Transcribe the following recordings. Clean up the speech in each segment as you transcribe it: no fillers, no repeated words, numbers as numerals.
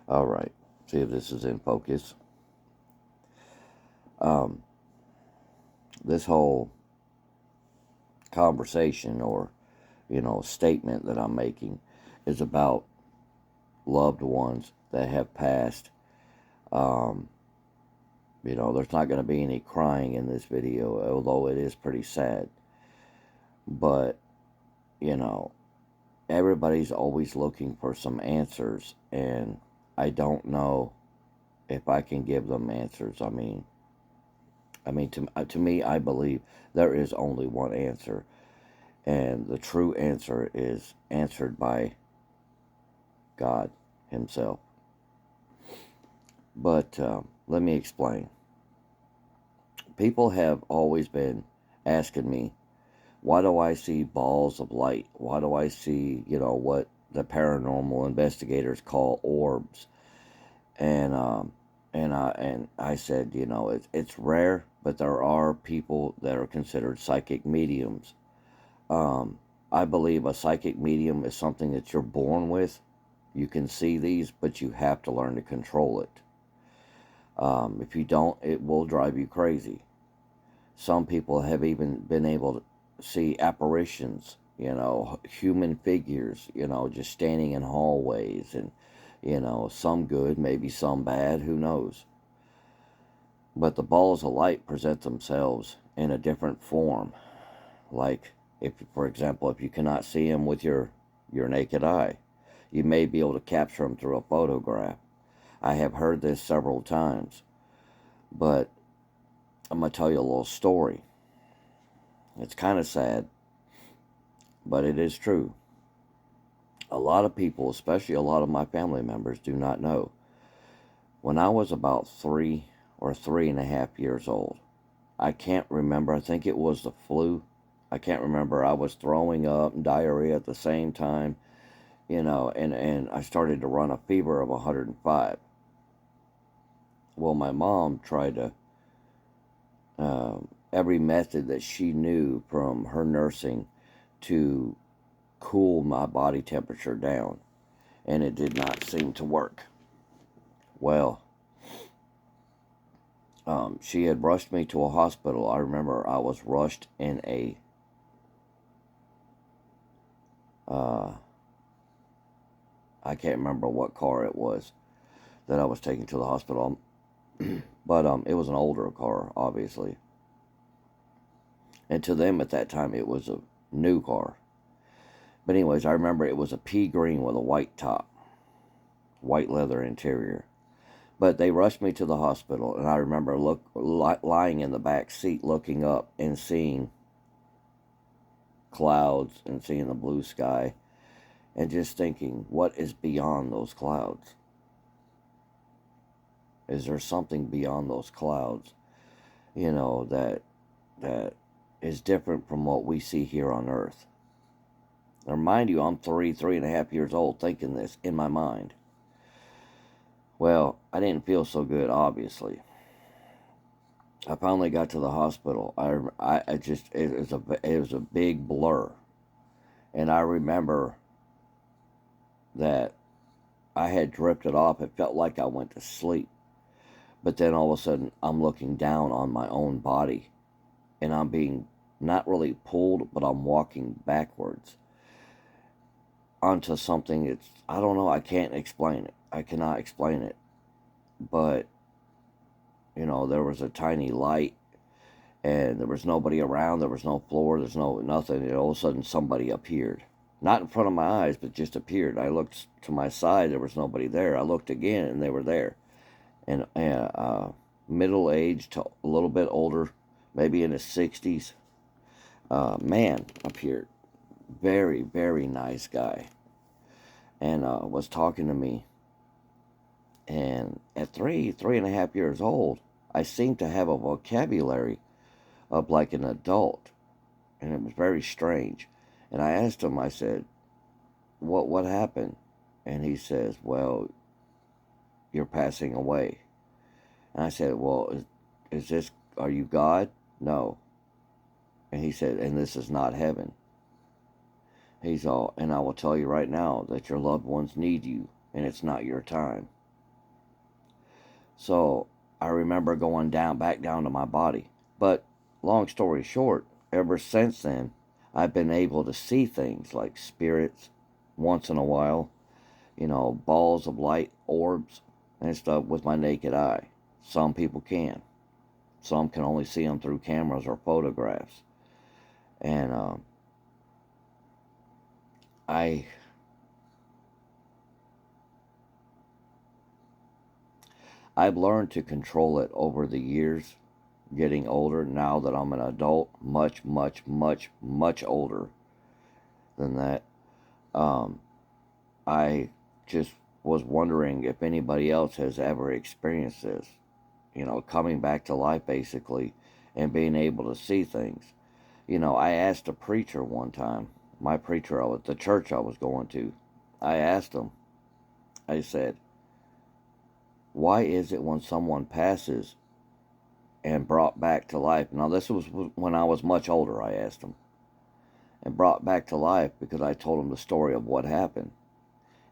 All right. See if this is in focus. Um, this whole conversation or, statement that I'm making is about loved ones that have passed. Um, there's not going to be any crying in this video, although it is pretty sad. But, you know, everybody's always looking for some answers, and I don't know if I can give them answers. To me, I believe there is only one answer, and the true answer is answered by God Himself. But let me explain. People have always been asking me, why do I see balls of light? Why do I see, what the paranormal investigators call orbs? And I said, it's rare, but there are people that are considered psychic mediums. I believe a psychic medium is something that you're born with. You can see these, but you have to learn to control it. If you don't, it will drive you crazy. Some people have even been able to see apparitions, human figures, just standing in hallways, and, some good, maybe some bad, who knows. But the balls of light present themselves in a different form. Like, if, for example, if you cannot see them with your naked eye, you may be able to capture them through a photograph. I have heard this several times, but I'm going to tell you a little story. It's kind of sad, but it is true. A lot of people, especially a lot of my family members, do not know. When I was about 3 or 3.5 years old, I can't remember, I think it was the flu. I can't remember. I was throwing up and diarrhea at the same time, and I started to run a fever of 105. Well, my mom tried to, every method that she knew from her nursing to cool my body temperature down, and it did not seem to work. Well, she had rushed me to a hospital. I remember I was rushed in a I can't remember what car it was that I was taken to the hospital, but it was an older car, obviously. And to them at that time, it was a new car. But anyways, I remember it was a pea green with a white top, white leather interior. But they rushed me to the hospital, and I remember lying in the back seat looking up and seeing clouds and seeing the blue sky, and just thinking, what is beyond those clouds? Is there something beyond those clouds, that is different from what we see here on Earth? Now, mind you, I'm 3.5 years old thinking this in my mind. Well, I didn't feel so good, obviously. I finally got to the hospital. I just, it was a big blur. And I remember that I had drifted off. It felt like I went to sleep. But then all of a sudden, I'm looking down on my own body. And I'm being not really pulled, but I'm walking backwards onto something. I don't know, I can't explain it. I cannot explain it. But, there was a tiny light, and there was nobody around. There was no floor. There's no nothing. And all of a sudden, somebody appeared. Not in front of my eyes, but just appeared. I looked to my side. There was nobody there. I looked again, and they were there. And middle-aged to a little bit older, maybe in his 60s, man appeared. Very, very nice guy. And was talking to me. And at 3.5 years old, I seemed to have a vocabulary of like an adult. And it was very strange. And I asked him, I said, what happened? And he says, well, you're passing away. And I said, well, are you God? No. And he said, and this is not heaven. He's all, and I will tell you right now that your loved ones need you, and it's not your time. So I remember going back down to my body. But long story short, ever since then, I've been able to see things like spirits once in a while, balls of light, orbs, and stuff with my naked eye. Some people can. Some can only see them through cameras or photographs. And I I've learned to control it over the years, getting older. Now that I'm an adult, much, much, much, much older than that. Um, I just was wondering if anybody else has ever experienced this, coming back to life basically and being able to see things. I asked a preacher one time, my preacher at the church I was going to, I asked him, I said, why is it when someone passes and brought back to life? Now, this was when I was much older, I asked him, and brought back to life because I told him the story of what happened.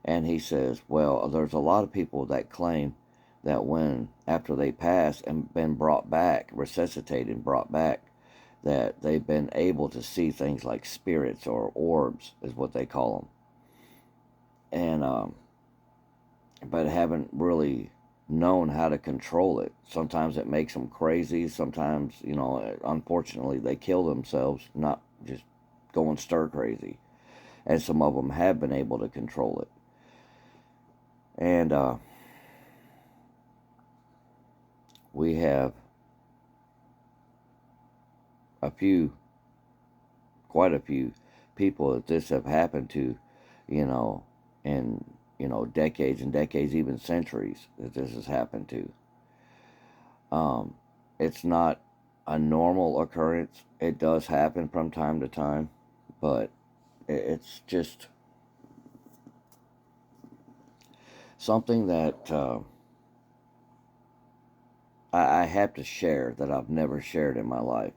And he says, well, there's a lot of people that claim that after they pass and been brought back, resuscitated and brought back, that they've been able to see things like spirits or orbs, is what they call them. And, but haven't really known how to control it. Sometimes it makes them crazy. Sometimes, unfortunately, they kill themselves, not just going stir crazy. And some of them have been able to control it. And we have quite a few people that this have happened to, and decades and decades, even centuries, that this has happened to. It's not a normal occurrence. It does happen from time to time, but it's just something that I have to share that I've never shared in my life.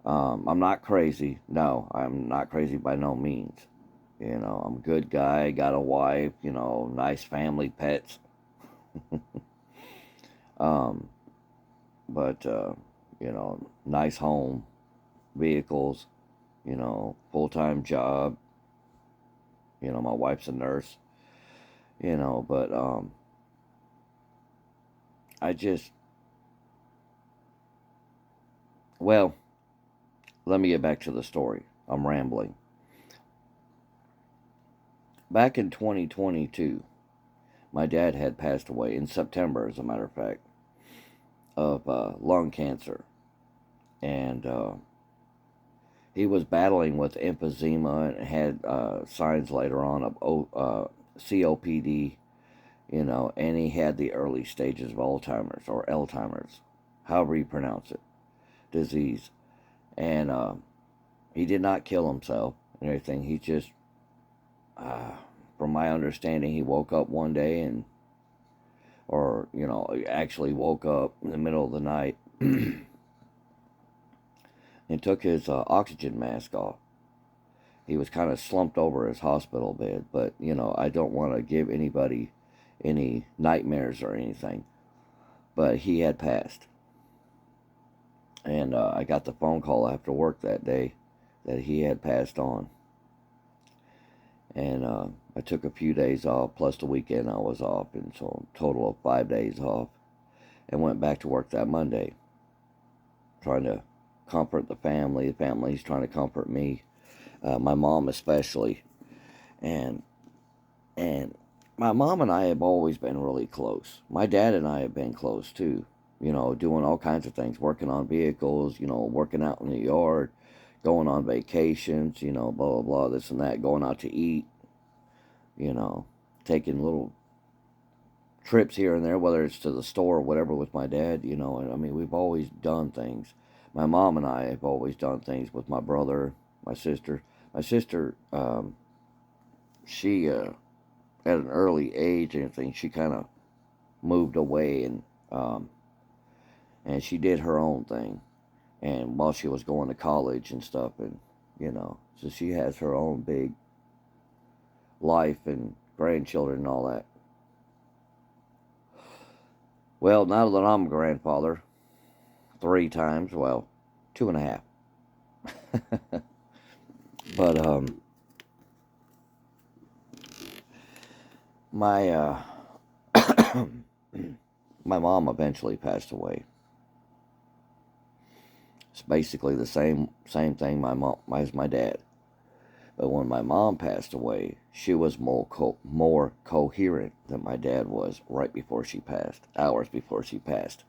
I'm not crazy. No, I'm not crazy by no means. I'm a good guy, got a wife, nice family, pets. um, but, nice home, vehicles, full-time job. My wife's a nurse, but I just, well, let me get back to the story. I'm rambling. Back in 2022, my dad had passed away in September, as a matter of fact, of lung cancer. And he was battling with emphysema and had signs later on of COPD, and he had the early stages of Alzheimer's or Alzheimer's, however you pronounce it, disease. And he did not kill himself and everything. He just, from my understanding, he woke up one day actually woke up in the middle of the night and took his oxygen mask off. He was kind of slumped over his hospital bed, but, I don't want to give anybody any nightmares or anything. But he had passed. And I got the phone call after work that day that he had passed on. And I took a few days off, plus the weekend I was off, and so a total of 5 days off. And went back to work that Monday, trying to comfort the family. The family's trying to comfort me, my mom especially. And my mom and I have always been really close. My dad and I have been close too, doing all kinds of things, working on vehicles, working out in the yard, going on vacations, blah, blah, blah, this and that, going out to eat, taking little trips here and there, whether it's to the store or whatever with my dad, and I mean, we've always done things. My mom and I have always done things with my brother, my sister. My sister, she, at an early age and everything, she kind of moved away and she did her own thing. And while she was going to college and stuff, and, so she has her own big life and grandchildren and all that. Well, now that I'm a grandfather, 3 times, well, 2.5. But my my mom eventually passed away. It's basically the same thing as my dad. But when my mom passed away, she was more coherent than my dad was right before she passed, hours before she passed.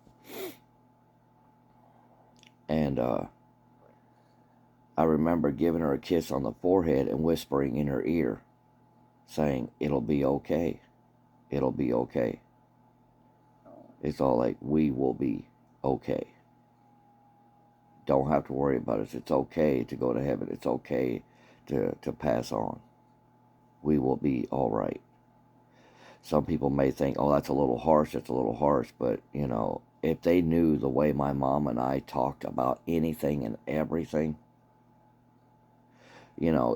And I remember giving her a kiss on the forehead and whispering in her ear, saying, "It'll be okay. It'll be okay." It's all like, we will be okay. Don't have to worry about it. It's okay to go to heaven. It's okay to pass on. We will be all right. Some people may think, oh, that's a little harsh. That's a little harsh. But, if they knew the way my mom and I talked about anything and everything,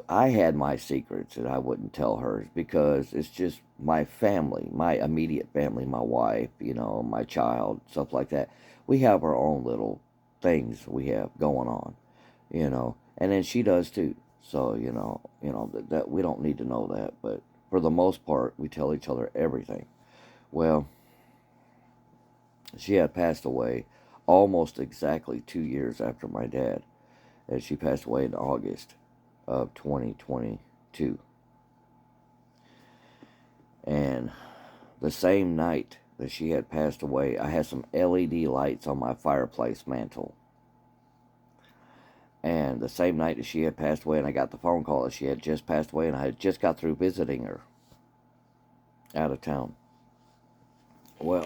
I had my secrets that I wouldn't tell her because it's just my family, my immediate family, my wife, my child, stuff like that. We have our own little things we have going on, and then she does too. So, that we don't need to know that, but for the most part, we tell each other everything. Well, she had passed away almost exactly 2 years after my dad, and she passed away in August of 2022. And the same night that she had passed away, I had some LED lights on my fireplace mantle. And the same night that she had passed away, and I got the phone call that she had just passed away, and I had just got through visiting her out of town. Well,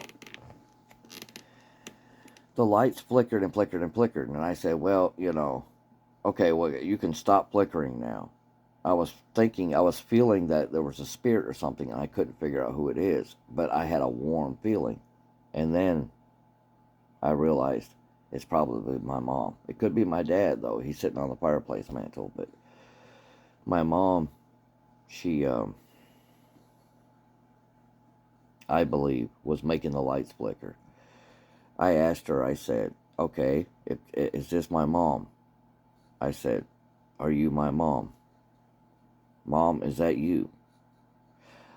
the lights flickered and flickered and flickered, and I said, well, okay, well, you can stop flickering now. I was feeling that there was a spirit or something, and I couldn't figure out who it is, but I had a warm feeling. And then I realized it's probably my mom. It could be my dad, though. He's sitting on the fireplace mantle, but my mom, she, I believe, was making the lights flicker. I asked her, I said, okay, is this my mom? I said, are you my mom? Mom, is that you?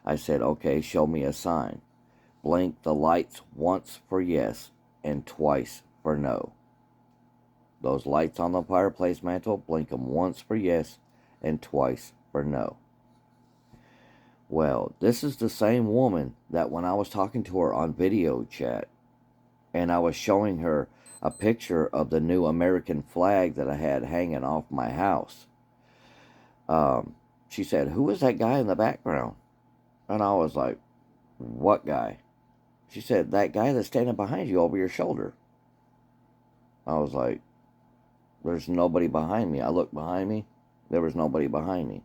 I said, okay, show me a sign. Blink the lights once for yes and twice for no. Those lights on the fireplace mantle, blink them once for yes and twice for no. Well, this is the same woman that when I was talking to her on video chat and I was showing her a picture of the new American flag that I had hanging off my house, she said, who is that guy in the background? And I was like, what guy? She said, that guy that's standing behind you over your shoulder. I was like, there's nobody behind me. I looked behind me. There was nobody behind me.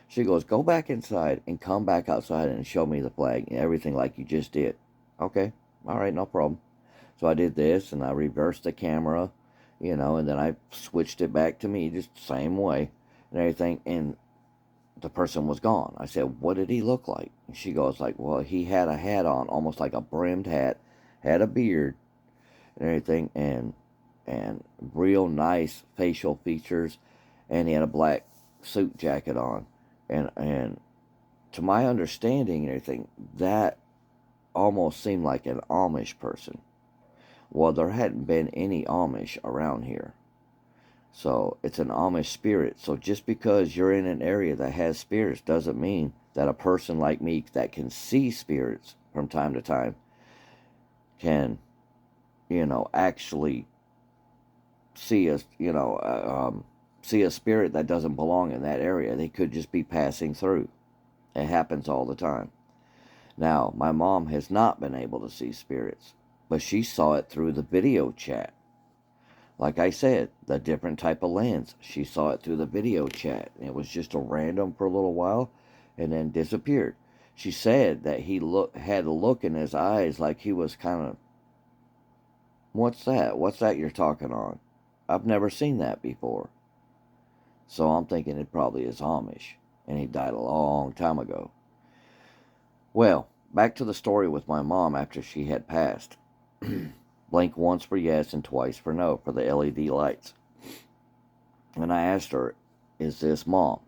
She goes, go back inside and come back outside and show me the flag and everything like you just did. Okay, all right, no problem. So I did this and I reversed the camera, and then I switched it back to me just the same way and everything. And the person was gone. I said, what did he look like? And she goes like, well, he had a hat on, almost like a brimmed hat, had a beard and everything, and real nice facial features, and he had a black suit jacket on. And to my understanding and everything, that almost seemed like an Amish person. Well, there hadn't been any Amish around here. So it's an Amish spirit. So just because you're in an area that has spirits doesn't mean that a person like me that can see spirits from time to time can, actually see a, see a spirit that doesn't belong in that area. They could just be passing through. It happens all the time. Now, my mom has not been able to see spirits, but she saw it through the video chat. Like I said, the different type of lens. She saw it through the video chat. It was just a random for a little while and then disappeared. She said that he had a look in his eyes like he was kind of, what's that? What's that you're talking on? I've never seen that before. So I'm thinking it probably is Amish. And he died a long time ago. Well, back to the story with my mom after she had passed. Blink once for yes and twice for no for the LED lights. And I asked her, is this Mom?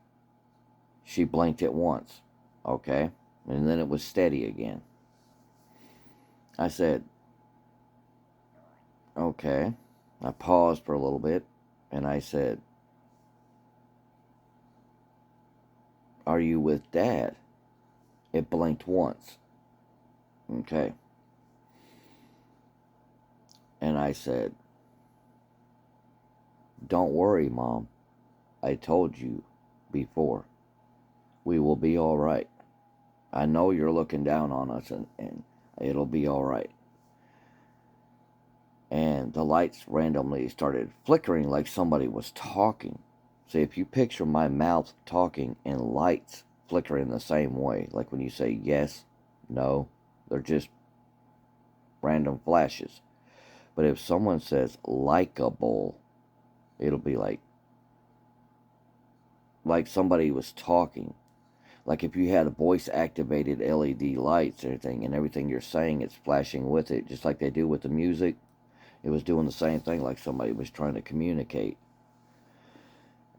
She blinked it once. Okay. And then it was steady again. I said, okay. I paused for a little bit and I said, are you with Dad? It blinked once. Okay. And I said, don't worry, Mom. I told you before. We will be all right. I know you're looking down on us and it'll be all right. And the lights randomly started flickering like somebody was talking. See, if you picture my mouth talking and lights flickering the same way, like when you say yes, no, they're just random flashes. But if someone says likable, it'll be like somebody was talking. Like if you had a voice activated LED lights and everything you're saying, it's flashing with it, just like they do with the music. It was doing the same thing, like somebody was trying to communicate.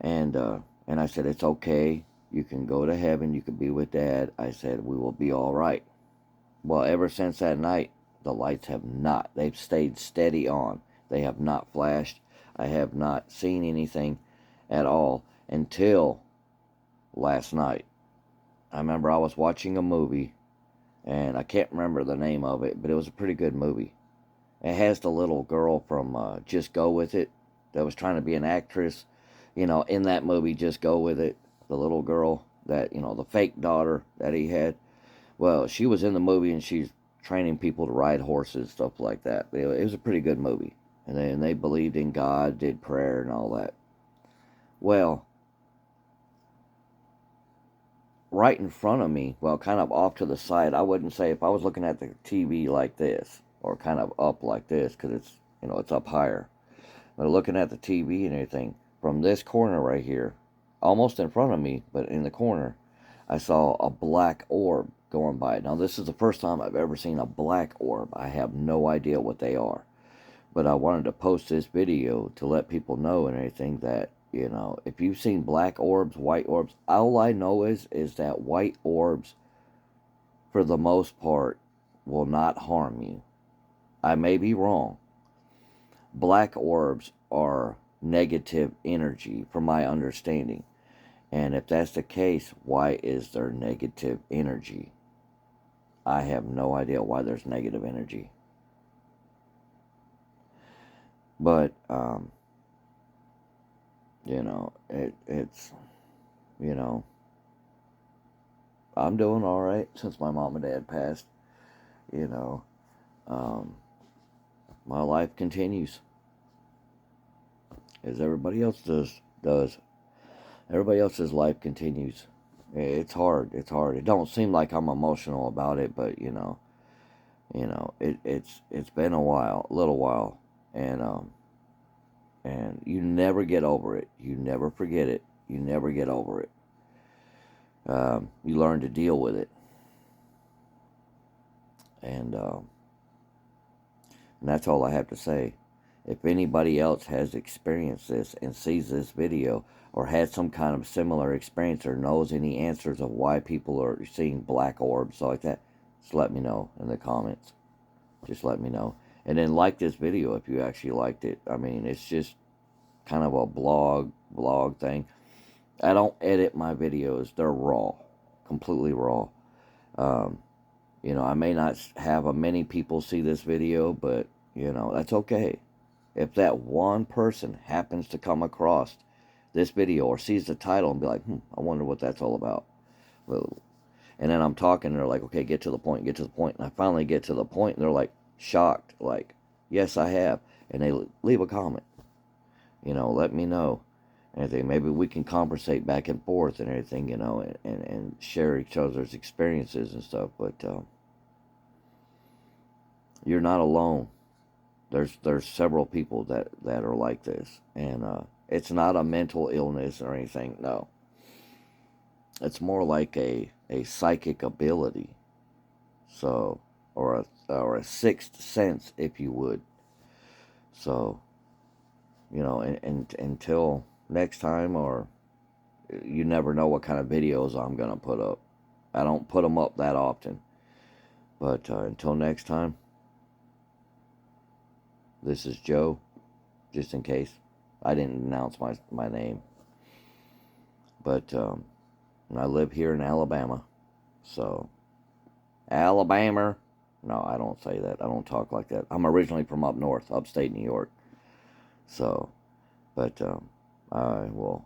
And I said, it's okay. You can go to heaven. You can be with Dad. I said, we will be all right. Well, ever since that night, the lights have not. They've stayed steady on. They have not flashed. I have not seen anything at all until last night. I remember I was watching a movie, and I can't remember the name of it, but it was a pretty good movie. It has the little girl from Just Go With It that was trying to be an actress. You know, in that movie, Just Go With It, the little girl that, you know, the fake daughter that he had. Well, she was in the movie and she's training people to ride horses, stuff like that. It was a pretty good movie. And they believed in God, did prayer and all that. Well, right in front of me, well, kind of off to the side, I wouldn't say if I was looking at the TV like this, or kind of up like this, because it's, you know, it's up higher. But looking at the TV and everything, from this corner right here, almost in front of me, but in the corner, I saw a black orb going by. Now, this is the first time I've ever seen a black orb. I have no idea what they are. But I wanted to post this video to let people know and everything that, you know, if you've seen black orbs, white orbs, all I know is that white orbs, for the most part, will not harm you. I may be wrong. Black orbs are negative energy, from my understanding. And if that's the case, why is there negative energy? I have no idea why there's negative energy. But, you know, it's, you know, I'm doing all right since my mom and dad passed. You know, my life continues as everybody else does. Everybody else's life continues. It's hard. It's hard. It don't seem like I'm emotional about it, but you know, it's been a little while, and you never get over it. You never forget it. You never get over it. You learn to deal with it, and that's all I have to say. If anybody else has experienced this and sees this video or had some kind of similar experience or knows any answers of why people are seeing black orbs like that, just let me know in the comments. Just let me know. And then like this video if you actually liked it. I mean, it's just kind of a blog thing. I don't edit my videos. They're raw. Completely raw. You know, I may not have many people see this video, but, you know, that's okay. If that one person happens to come across this video or sees the title and be like, I wonder what that's all about. Well, and then I'm talking and they're like, okay, get to the point. And I finally get to the point and they're like shocked, like, yes, I have. And they leave a comment. You know, let me know. Anything. Maybe we can conversate back and forth and everything, you know, and share each other's experiences and stuff. But you're not alone. There's several people that are like this, and it's not a mental illness or anything. No, it's more like a psychic ability. So or a sixth sense, if you would. So, you know, and until next time, or you never know what kind of videos I'm going to put up. I don't put them up that often. But until next time, this is Joe, just in case I didn't announce my name. But I live here in Alabama. So, Alabama. No, I don't say that. I don't talk like that. I'm originally from up north, upstate New York. So, but I will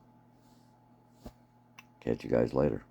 catch you guys later.